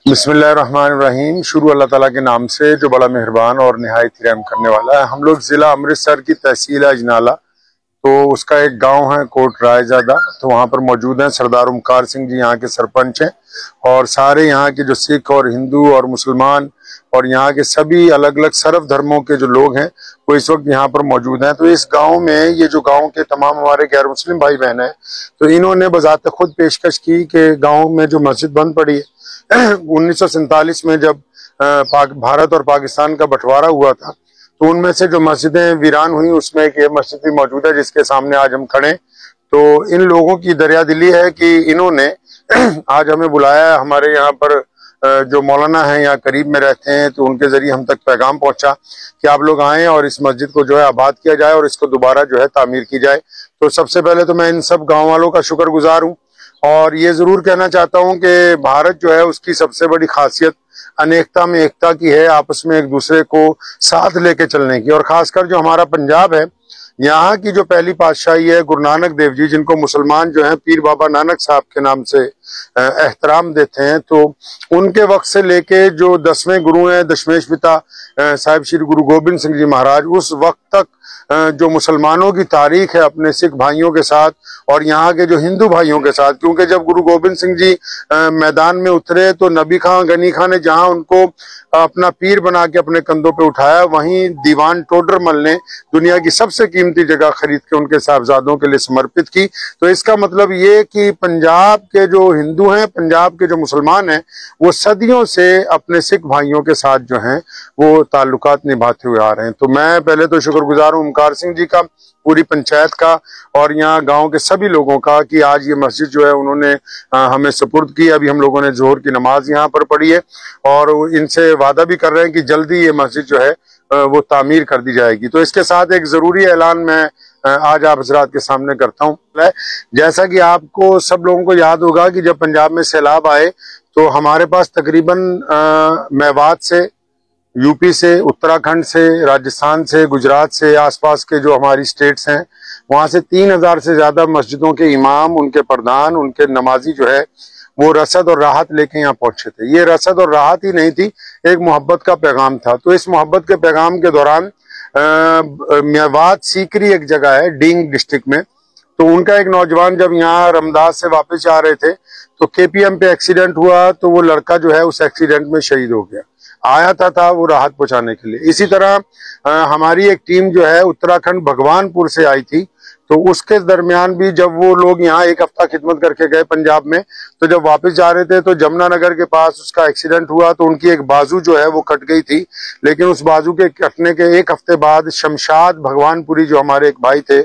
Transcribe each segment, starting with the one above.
बिस्मिल्लाहिर्रहमानिर्रहीम। शुरू अल्लाह ताला के नाम से जो बड़ा मेहरबान और निहायत रहम करने वाला है। हम लोग ज़िला अमृतसर की तहसील है अजनाला, तो उसका एक गांव है कोट रायजादा, तो वहाँ पर मौजूद हैं सरदार ओमकार सिंह जी, यहाँ के सरपंच हैं। और सारे यहाँ के जो सिख और हिंदू और मुसलमान और यहाँ के सभी अलग अलग सर्व धर्मों के जो लोग हैं वो इस वक्त यहाँ पर मौजूद हैं। तो इस गांव में ये जो गांव के तमाम हमारे गैर मुस्लिम भाई बहन हैं, तो इन्होंने बजाते खुद पेशकश की कि गांव में जो मस्जिद बंद पड़ी है 1947 में जब भारत और पाकिस्तान का बंटवारा हुआ था, तो उनमें से जो मस्जिदें वीरान हुई उसमें एक ये मस्जिद भी मौजूद है जिसके सामने आज हम खड़े। तो इन लोगों की दरिया दिली है कि इन्होंने आज हमें बुलाया है। हमारे यहाँ पर जो मौलाना हैं यहाँ करीब में रहते हैं, तो उनके जरिए हम तक पैगाम पहुंचा कि आप लोग आएं और इस मस्जिद को जो है आबाद किया जाए और इसको दोबारा जो है तामीर की जाए। तो सबसे पहले तो मैं इन सब गाँव वालों का शुक्रगुजार हूँ और ये जरूर कहना चाहता हूँ कि भारत जो है उसकी सबसे बड़ी खासियत अनेकता में एकता की है, आपस में एक दूसरे को साथ लेके चलने की। और खासकर जो हमारा पंजाब है, यहाँ की जो पहली पातशाही है गुरु नानक देव जी, जिनको मुसलमान जो है पीर बाबा नानक साहब के नाम से एहतराम देते हैं, तो उनके वक्त से लेके जो 10वें गुरु हैं दशमेश पिता साहिब श्री गुरु गोबिंद सिंह जी महाराज, उस वक्त तक जो मुसलमानों की तारीख है अपने सिख भाइयों के साथ और यहाँ के जो हिंदू भाइयों के साथ, क्योंकि जब गुरु गोबिंद सिंह जी मैदान में उतरे तो नबी खां गनी खां ने जहाँ उनको अपना पीर बना के अपने कंधों पे उठाया, वहीं दीवान टोडरमल ने दुनिया की सबसे कीमती जगह खरीद के उनके साहबजादों के लिए समर्पित की। तो इसका मतलब ये कि पंजाब के जो हिंदू हैं, पंजाब के जो मुसलमान हैं, वो सदियों से अपने सिख भाइयों के साथ जो हैं वो ताल्लुकात निभाते हुए आ रहे हैं। तो मैं पहले तो शुक्रगुजार हूँ ओमकार सिंह जी का, पूरी पंचायत का और यहाँ गांव के सभी लोगों का कि आज ये मस्जिद जो है उन्होंने हमें सुपुर्द की। अभी हम लोगों ने जोहर की नमाज यहाँ पर पढ़ी है और इनसे वादा भी कर रहे हैं कि जल्दी ये मस्जिद जो है वो तामीर कर दी जाएगी। तो इसके साथ एक जरूरी ऐलान मैं आज आप हजरात के सामने करता हूँ। जैसा कि आपको सब लोगों को याद होगा कि जब पंजाब में सैलाब आए तो हमारे पास तकरीबन मेवात से, यूपी से, उत्तराखंड से, राजस्थान से, गुजरात से, आसपास के जो हमारी स्टेट्स हैं, वहां से 3000 से ज्यादा मस्जिदों के इमाम, उनके प्रधान, उनके नमाजी जो है वो रसद और राहत लेके यहाँ पहुंचे थे। ये रसद और राहत ही नहीं थी, एक मोहब्बत का पैगाम था। तो इस मोहब्बत के पैगाम के दौरान मेवात सीकरी एक जगह है डींग डिस्ट्रिक्ट में, तो उनका एक नौजवान जब यहाँ रमदास से वापस आ रहे थे तो केपीएम पे एक्सीडेंट हुआ, तो वो लड़का जो है उस एक्सीडेंट में शहीद हो गया। आया था वो राहत पहुंचाने के लिए। इसी तरह हमारी एक टीम जो है उत्तराखंड भगवानपुर से आई थी, तो उसके दरमियान भी जब वो लोग यहाँ एक हफ्ता खिदमत करके गए पंजाब में, तो जब वापस जा रहे थे तो जमुनानगर के पास उसका एक्सीडेंट हुआ, तो उनकी एक बाजू जो है वो कट गई थी। लेकिन उस बाजू के कटने के एक हफ्ते बाद शमशाद भगवानपुरी जो हमारे एक भाई थे,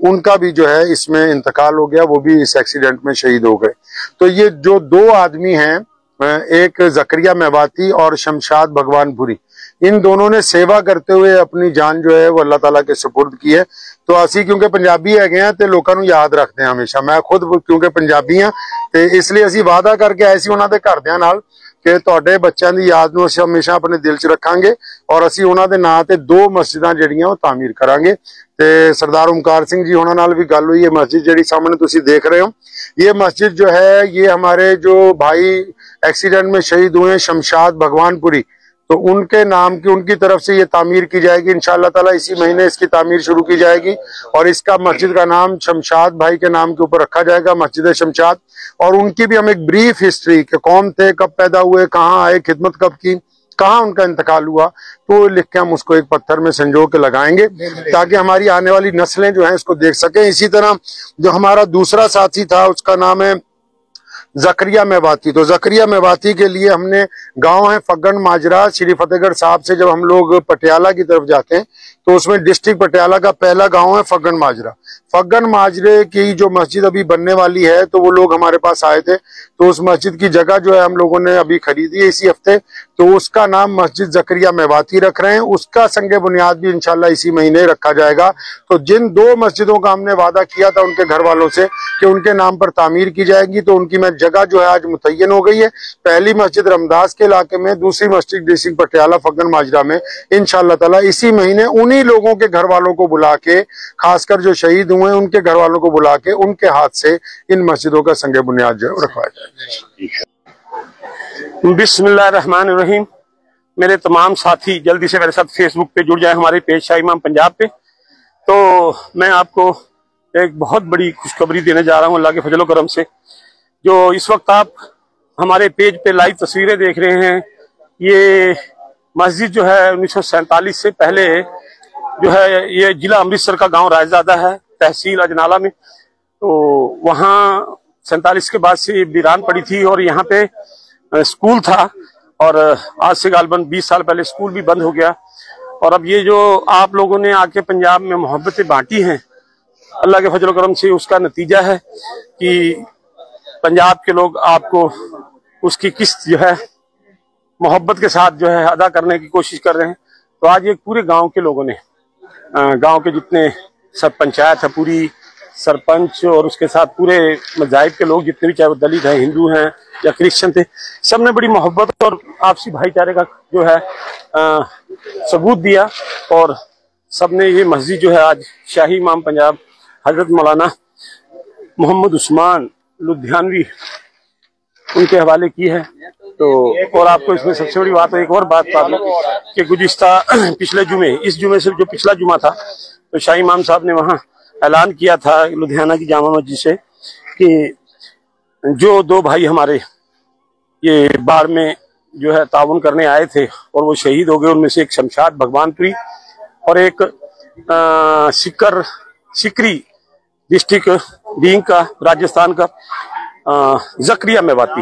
उनका भी जो है इसमें इंतकाल हो गया, वो भी इस एक्सीडेंट में शहीद हो गए। तो ये जो दो आदमी हैं, एक जकरिया मेवाती और शमशाद भगवानपुरी, इन दोनों ने सेवा करते हुए अपनी जान जो है वो अल्लाह ताला के सुपुर्द की है। तो असी क्योंकि पंजाबी है तो लोगों को याद रखते हैं हमेशा। मैं खुद क्योंकि पंजाबी हाँ, तो इसलिए असी वादा करके आए सी उन्होंने घरदियां नाल कि तुहाडे बच्चों की याद नूं असीं हमेशा अपने दिल च रखांगे और असीं उन्हां दे नां ते 2 मस्जिदां जिहड़ियां वो तामीर करांगे। ते सरदार ओमकार सिंह जी उन्हां नाल भी गल हुई है। मस्जिद जिहड़ी सामने तुसीं देख रहे हो, ये मस्जिद जो है ये हमारे जो भाई एक्सीडेंट में शहीद हुए शमशाद भगवानपुरी, तो उनके नाम की, उनकी तरफ से ये तामीर की जाएगी इंशाअल्लाह ताला। इसी महीने इसकी तामीर शुरू की जाएगी और इसका मस्जिद का नाम शमशाद भाई के नाम के ऊपर रखा जाएगा, मस्जिद शमशाद। और उनकी भी हम एक ब्रीफ हिस्ट्री कि कौन थे, कब पैदा हुए, कहाँ आए, खिदमत कब की, कहाँ उनका इंतकाल हुआ, तो लिख के हम उसको एक पत्थर में संजो के लगाएंगे ताकि हमारी आने वाली नस्लें जो हैं इसको देख सकें। इसी तरह जो हमारा दूसरा साथी था उसका नाम है जकरिया मेवाती। तो जकरिया मेवाती के लिए हमने गांव है फग्गन माजरा, श्री फतेहगढ़ साहब से जब हम लोग पटियाला की तरफ जाते हैं तो उसमें डिस्ट्रिक्ट पटियाला का पहला गांव है फग्गन माजरा। फग्गन माजरे की जो मस्जिद अभी बनने वाली है, तो वो लोग हमारे पास आए थे, तो उस मस्जिद की जगह जो है हम लोगों ने अभी खरीदी है इसी हफ्ते, तो उसका नाम मस्जिद जकरिया मेवाती रख रहे हैं। उसका संगे बुनियाद भी इंशाल्लाह इसी महीने रखा जाएगा। तो जिन 2 मस्जिदों का हमने वादा किया था उनके घर वालों से कि उनके नाम पर तामीर की जाएगी, तो उनकी मैं जगह जो है आज मुतय्यन हो गई है। पहली मस्जिद रमदास के इलाके में, दूसरी मस्जिद डिस्ट्रिक्ट पटियाला फग्गन माजरा में इंशाअल्लाह ताला इसी महीने उन्हीं लोगों के घर वालों को बुला के, खासकर जो शहीद हुए उनके घर वालों को बुला के उनके हाथ से इन मस्जिदों का संगे बुनियाद जो है रखवाया जाएगा। बिस्मिल्लाहिर्रहमानिर्रहीम। मेरे तमाम साथी जल्दी से मेरे साथ फेसबुक पे जुड़ जाए, हमारे पेज शाही इमाम पंजाब पे। तो मैं आपको एक बहुत बड़ी खुशखबरी देने जा रहा हूँ अल्लाह के फजल करम से। जो इस वक्त आप हमारे पेज पे लाइव तस्वीरें देख रहे हैं, ये मस्जिद जो है 1947 से पहले जो है ये जिला अमृतसर का गांव रायजादा है, तहसील अजनाला में। तो वहाँ 47 के बाद से वीरान पड़ी थी और यहाँ पे स्कूल था, और आज से गालबन 20 साल पहले स्कूल भी बंद हो गया। और अब ये जो आप लोगों ने आके पंजाब में मोहब्बतें बांटी हैं अल्लाह के फजल करम से, उसका नतीजा है कि पंजाब के लोग आपको उसकी किस्त जो है मोहब्बत के साथ जो है अदा करने की कोशिश कर रहे हैं। तो आज एक पूरे गांव के लोगों ने, गांव के जितने सब पंचायत है पूरी, सरपंच और उसके साथ पूरे मज़ाहिब के लोग जितने भी, चाहे वो दलित हैं, हिंदू हैं या क्रिश्चियन थे, सब ने बड़ी मोहब्बत और आपसी भाईचारे का जो है सबूत दिया। और सब ने ये मस्जिद जो है आज शाही इमाम पंजाब हजरत मौलाना मोहम्मद उस्मान लुधियानवी उनके हवाले की है। तो और आपको इसमें सबसे बड़ी बात है, एक और बात बता दूं कि गुज़िश्ता पिछले जुमे, इस जुमे से जो पिछला जुमा था, तो शाही इमाम साहब ने वहाँ ऐलान किया था लुधियाना की जामा मस्जिद से कि जो दो भाई हमारे ये बाढ़ में जो है ताउन करने आए थे और वो शहीद हो गए, उनमें से एक शमशाद भगवानपुरी और एक सिकरी डिस्ट्रिक्ट बीइंग का, राजस्थान का जकरिया मेवाती,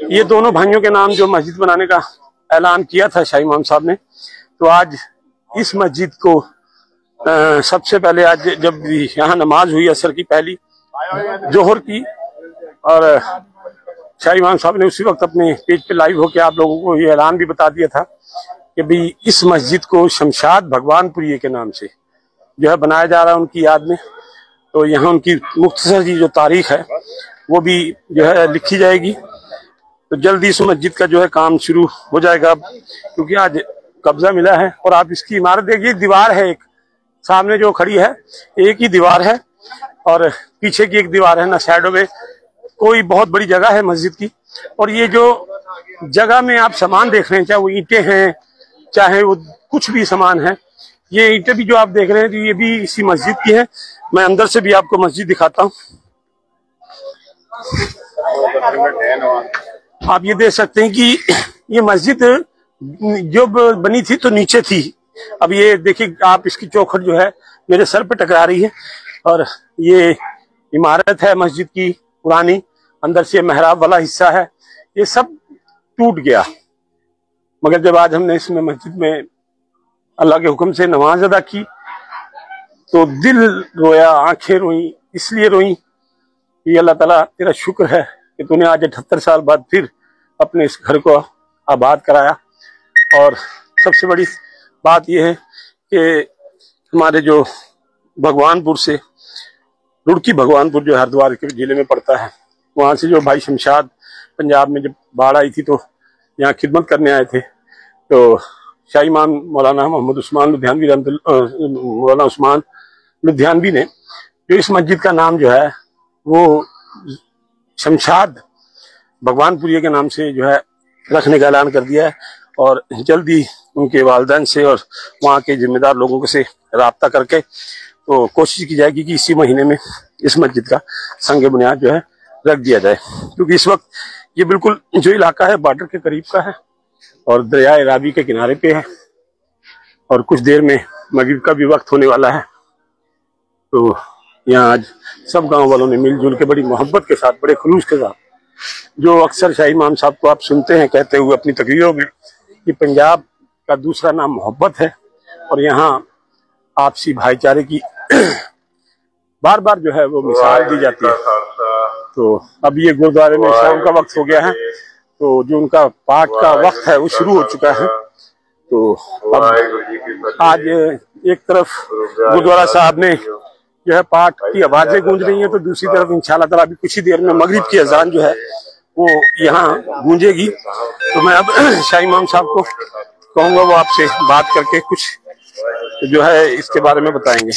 ये दोनों भाइयों के नाम जो मस्जिद बनाने का ऐलान किया था शाही इमाम साहब ने। तो आज इस मस्जिद को सबसे पहले आज जब यहाँ नमाज हुई असर की पहली जोहर की, और शाही इमाम साहब ने उसी वक्त अपने पेज पे लाइव होकर आप लोगों को ये ऐलान भी बता दिया था कि भाई इस मस्जिद को शमशाद भगवानपुरी के नाम से जो है बनाया जा रहा है उनकी याद में। तो यहाँ उनकी मुख्तसर जी जो तारीख है वो भी जो है लिखी जाएगी। तो जल्दी इस मस्जिद का जो है काम शुरू हो जाएगा, क्योंकि आज कब्जा मिला है। और आप इसकी इमारत देखिए, दीवार है एक सामने जो खड़ी है, एक ही दीवार है और पीछे की एक दीवार है ना, साइडों में कोई बहुत बड़ी जगह है मस्जिद की। और ये जो जगह में आप सामान देख रहे हैं, चाहे वो ईंटें हैं चाहे वो कुछ भी सामान है, ये ईंटें भी जो आप देख रहे हैं तो ये भी इसी मस्जिद की है। मैं अंदर से भी आपको मस्जिद दिखाता हूँ। आप ये देख सकते हैं कि ये मस्जिद जो बनी थी तो नीचे थी, अब ये देखिए आप, इसकी चौखट जो है मेरे सर पे टकरा रही है। और ये इमारत है मस्जिद की पुरानी, अंदर से मेहराब वाला हिस्सा है, ये सब टूट गया। मगर जब आज हमने इसमें मस्जिद में अल्लाह के हुक्म से नमाज अदा की तो दिल रोया, आंखें रोई। इसलिए रोई कि अल्लाह ताला तेरा शुक्र है कि तूने आज 78 साल बाद फिर अपने इस घर को आबाद कराया। और सबसे बड़ी बात यह है कि हमारे जो भगवानपुर से, रुड़की भगवानपुर जो हरिद्वार के जिले में पड़ता है, वहाँ से जो भाई शमशाद पंजाब में जब बाढ़ आई थी तो यहाँ खिदमत करने आए थे। तो शाही इमाम मौलाना मोहम्मद उस्मान लुधियानवी, मौलाना उस्मान लुधियानवी ने जो इस मस्जिद का नाम जो है वो शमशाद भगवानपुरी के नाम से जो है रखने का ऐलान कर दिया है। और जल्दी उनके वालिदैन से और वहाँ के जिम्मेदार लोगों से राब्ता करके तो कोशिश की जाएगी कि इसी महीने में इस मस्जिद का संग बुनियाद जो है रख दिया जाए। क्योंकि इस वक्त ये बिल्कुल जो इलाका है बॉर्डर के करीब का है और दरियाए रावी के किनारे पे है, और कुछ देर में मगरिब का भी वक्त होने वाला है। तो यहाँ आज सब गांव वालों ने मिलजुल के बड़ी मोहब्बत के साथ, बड़े खुलूस के साथ, जो अक्सर शाही इमाम साहब को आप सुनते हैं कहते हुए अपनी तकरीरों में कि पंजाब का दूसरा नाम मोहब्बत है और यहाँ आपसी भाईचारे की बार बार जो है वो मिसाल दी जाती है। तो अब ये गुरुद्वारे में शाम का वक्त हो गया है, तो जो उनका पाठ का वक्त है वो शुरू हो चुका है। तो अब आज एक तरफ गुरुद्वारा साहब में जो है पाठ की आवाजें गूंज रही हैं, तो दूसरी तरफ इंशाल्लाह ताला अभी कुछ ही देर में मगरिब की अजान जो है वो यहाँ गूंजेगी। तो मैं अब शाही इमाम साहब को कहूँगा वो आपसे बात करके कुछ जो है इसके बारे में बताएंगे।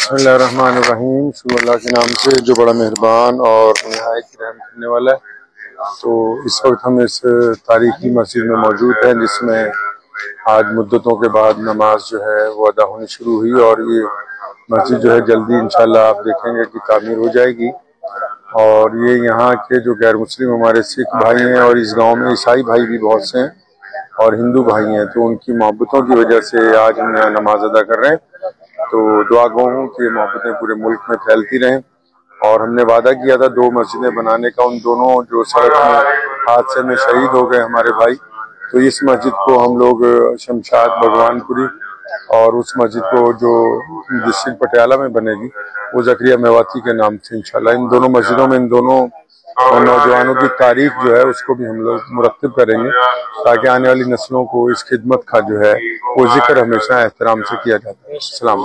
बिस्मिल्लाहिर्रहमानिर्रहीम। शुरू अल्लाह के नाम से जो बड़ा मेहरबान और निहायत रहम करने वाला है। तो इस वक्त हम इस तारीखी मस्जिद में मौजूद हैं, जिसमें आज मुद्दतों के बाद नमाज जो है वो अदा होनी शुरू हुई और ये मस्जिद जो है जल्दी इंशाल्लाह आप देखेंगे कि तामीर हो जाएगी। और ये यहाँ के जो गैर मुस्लिम हमारे सिख भाई हैं और इस गांव में ईसाई भाई भी बहुत से हैं और हिंदू भाई हैं, तो उनकी मोहब्बतों की वजह से आज हम यहाँ नमाज अदा कर रहे हैं। तो दुआ गो हूँ कि ये मोहब्बतें पूरे मुल्क में फैलती रहें। और हमने वादा किया था 2 मस्जिदें बनाने का, उन दोनों जो सड़क में हादसे में शहीद हो गए हमारे भाई, तो इस मस्जिद को हम लोग शमशाद भगवानपुरी और उस मस्जिद को जो डिस्ट्रिक्ट पटियाला में बनेगी वो जकरिया मेवाती के नाम से इंशाल्लाह इन दोनों मस्जिदों में इन दोनों नौजवानों की तारीख जो है उसको भी हम लोग मुरत्तिब करेंगे, ताकि आने वाली नस्लों को इस खिदमत का जो है वो जिक्र हमेशा एहतराम से किया जाता है। सलाम।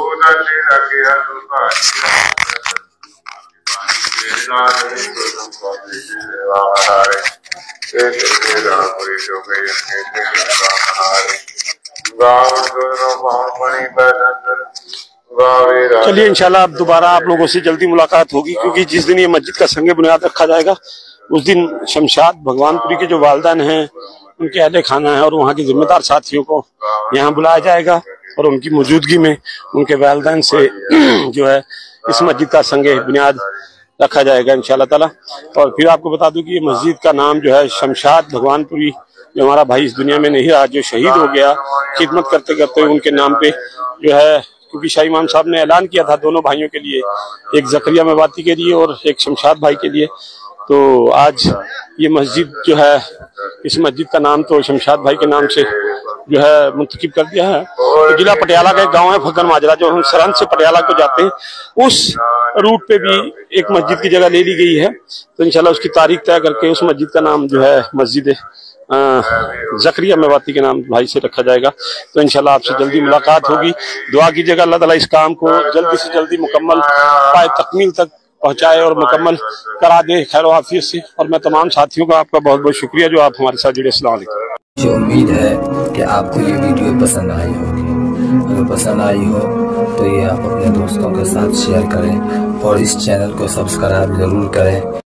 चलिए इंशाल्लाह अब दोबारा आप लोगों से जल्दी मुलाकात होगी, क्योंकि जिस दिन ये मस्जिद का संगे बुनियाद रखा जाएगा उस दिन शमशाद भगवानपुरी के जो वालदान हैं, उनके अहले खाना है और वहाँ के जिम्मेदार साथियों को यहाँ बुलाया जाएगा और उनकी मौजूदगी में उनके वालदान से जो है इस मस्जिद का संगे बुनियाद रखा जाएगा इंशाल्लाह ताला। और फिर आपको बता दूं कि ये मस्जिद का नाम जो है शमशाद भगवानपुरी, जो हमारा भाई इस दुनिया में नहीं रहा, जो शहीद हो गया खिदमत करते करते, उनके नाम पे जो है, क्योंकि शाही इमाम साहब ने ऐलान किया था दोनों भाइयों के लिए, एक जकरिया मेवाती के लिए और एक शमशाद भाई के लिए। तो आज ये मस्जिद जो है, इस मस्जिद का नाम तो शमशाद भाई के नाम से जो है मुंतखब कर दिया है। तो जिला पटियाला का एक गांव है फक्कर माजरा, जो हम सरहद से पटियाला को जाते हैं, उस रूट पे भी एक मस्जिद की जगह ले ली गई है। तो इंशाल्लाह उसकी तारीख तय करके उस मस्जिद का नाम जो है मस्जिद जकरिया मेवाती के नाम भाई से रखा जाएगा। तो इंशाल्लाह आपसे जल्दी मुलाकात होगी। दुआ कीजिएगा अल्लाह ताला इस काम को जल्दी से जल्दी मुकम्मल पाए, तकमील तक पहुंचाए और मुकम्मल करा दे खैर आफियत से। और मैं तमाम साथियों का आपका बहुत बहुत शुक्रिया जो आप हमारे साथ जुड़े। अस्सलाम वालेकुम। मुझे उम्मीद है कि आपको ये वीडियो पसंद आई होगी। अगर पसंद आई हो तो ये आप अपने दोस्तों के साथ शेयर करें और इस चैनल को सब्सक्राइब जरूर करें।